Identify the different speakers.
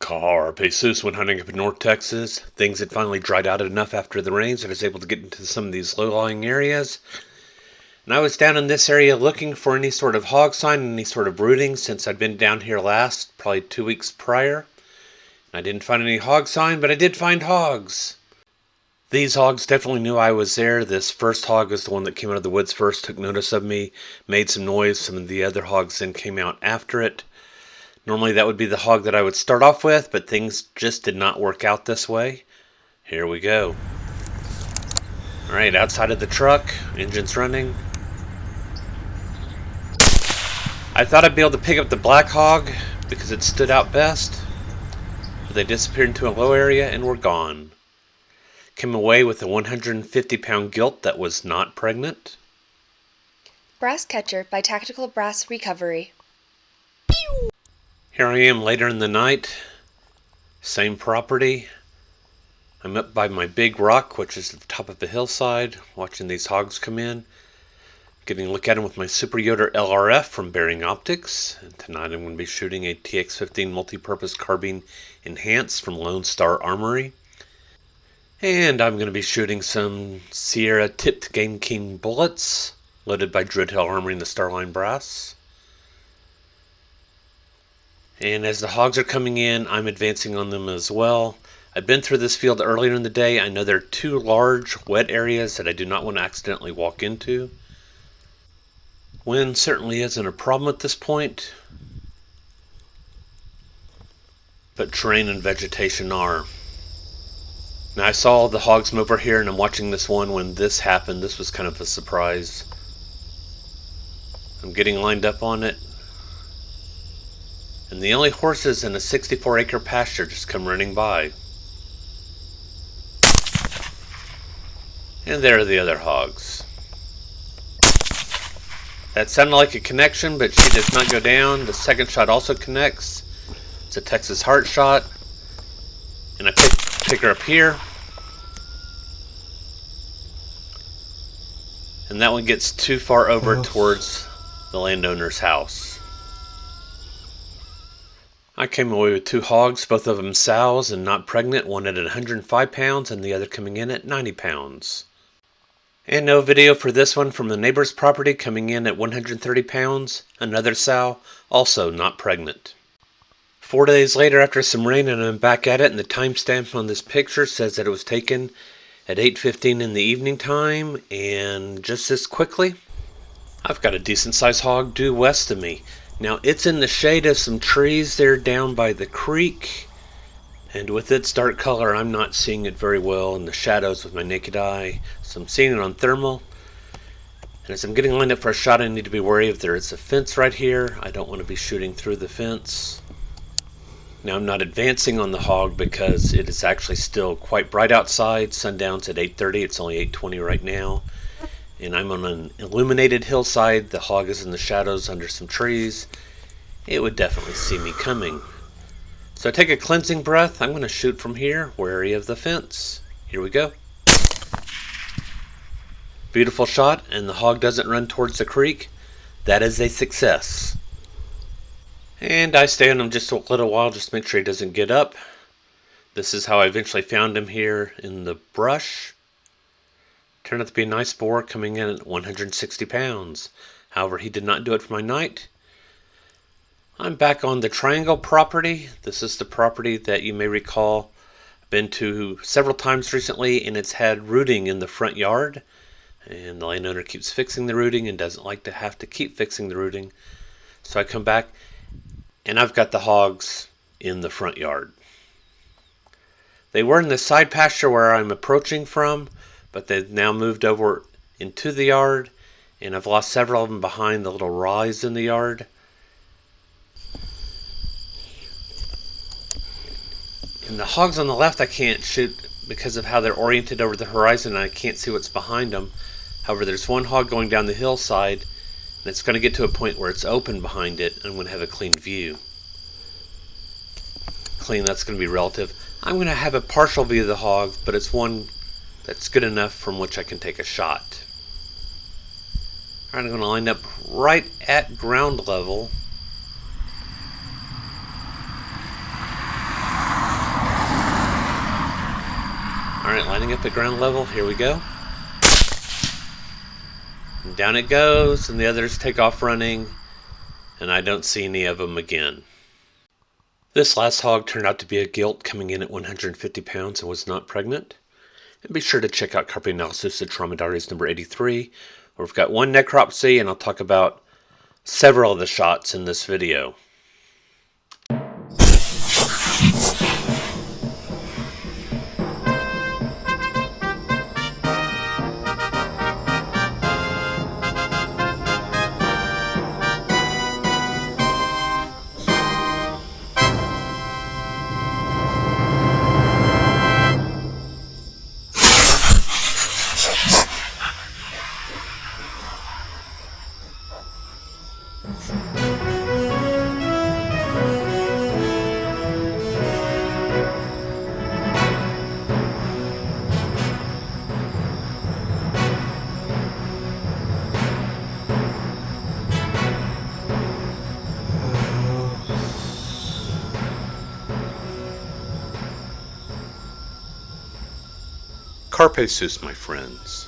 Speaker 1: Carpe Sus when hunting up in North Texas. Things had finally dried out enough after the rains that I was able to get into some of these low-lying areas. And I was down in this area looking for any sort of hog sign, any sort of brooding, since I'd been down here last, probably 2 weeks prior. And I didn't find any hog sign, but I did find hogs. These hogs definitely knew I was there. This first hog is the one that came out of the woods first, took notice of me, made some noise. Some of the other hogs then came out after it. Normally that would be the hog that I would start off with, but things just did not work out this way. Here we go. Alright, outside of the truck, engine's running. I thought I'd be able to pick up the black hog because it stood out best, but they disappeared into a low area and were gone. Came away with a 150-pound gilt that was not pregnant.
Speaker 2: Brass Catcher by Tactical Brass Recovery.
Speaker 1: Here I am later in the night, same property. I'm up by my big rock, which is at the top of the hillside, watching these hogs come in. Getting a look at them with my Super Yoter LRF from Bering Optics. And tonight I'm going to be shooting a TX-15 multi-purpose carbine enhanced from Lone Star Armory. And I'm going to be shooting some Sierra tipped Game King bullets, loaded by Dreadhill Armory in the Starline Brass. And as the hogs are coming in, I'm advancing on them as well. I've been through this field earlier in the day. I know there are two large wet areas that I do not want to accidentally walk into. Wind certainly isn't a problem at this point, but terrain and vegetation are. Now I saw the hogs move over here, and I'm watching this one when this happened. This was kind of a surprise. I'm getting lined up on it. And the only horses in a 64-acre pasture just come running by. And there are the other hogs. That sounded like a connection, but she does not go down. The second shot also connects. It's a Texas heart shot. And I pick her up here. And that one gets too far over towards the landowner's house. I came away with two hogs, both of them sows and not pregnant, one at 105 pounds and the other coming in at 90 pounds. And no video for this one from the neighbor's property, coming in at 130 pounds, another sow, also not pregnant. 4 days later after some rain, and I'm back at it, and the timestamp on this picture says that it was taken at 8:15 in the evening time, and just as quickly, I've got a decent sized hog due west of me. Now it's in the shade of some trees there down by the creek, and with its dark color I'm not seeing it very well in the shadows with my naked eye, so I'm seeing it on thermal. And as I'm getting lined up for a shot, I need to be wary if there is a fence right here. I don't want to be shooting through the fence. Now I'm not advancing on the hog because it is actually still quite bright outside. Sundown's at 8:30, it's only 8:20 right now. And I'm on an illuminated hillside. The hog is in the shadows under some trees. It would definitely see me coming. So I take a cleansing breath. I'm going to shoot from here, wary of the fence. Here we go. Beautiful shot, and the hog doesn't run towards the creek. That is a success. And I stay on him just a little while just to make sure he doesn't get up. This is how I eventually found him here in the brush. Turned out to be a nice boar coming in at 160 pounds. However, he did not do it for my night. I'm back on the Triangle property. This is the property that you may recall I've been to several times recently, and it's had rooting in the front yard. And the landowner keeps fixing the rooting and doesn't like to have to keep fixing the rooting. So I come back, and I've got the hogs in the front yard. They were in the side pasture where I'm approaching from, but they've now moved over into the yard, and I've lost several of them behind the little rise in the yard. And the hogs on the left I can't shoot because of how they're oriented over the horizon, and I can't see what's behind them. However, there's one hog going down the hillside, and it's going to get to a point where it's open behind it, and I'm going to have a clean view. Clean, that's going to be relative. I'm going to have a partial view of the hog, but it's one that's good enough from which I can take a shot. Alright, I'm going to line up right at ground level. Alright, lining up at ground level, here we go. And down it goes, and the others take off running, and I don't see any of them again. This last hog turned out to be a gilt, coming in at 150 pounds and was not pregnant. And be sure to check out Carpe Analysis at Dromedaries number 83, where we've got one necropsy, and I'll talk about several of the shots in this video. Carpe sus, my friends.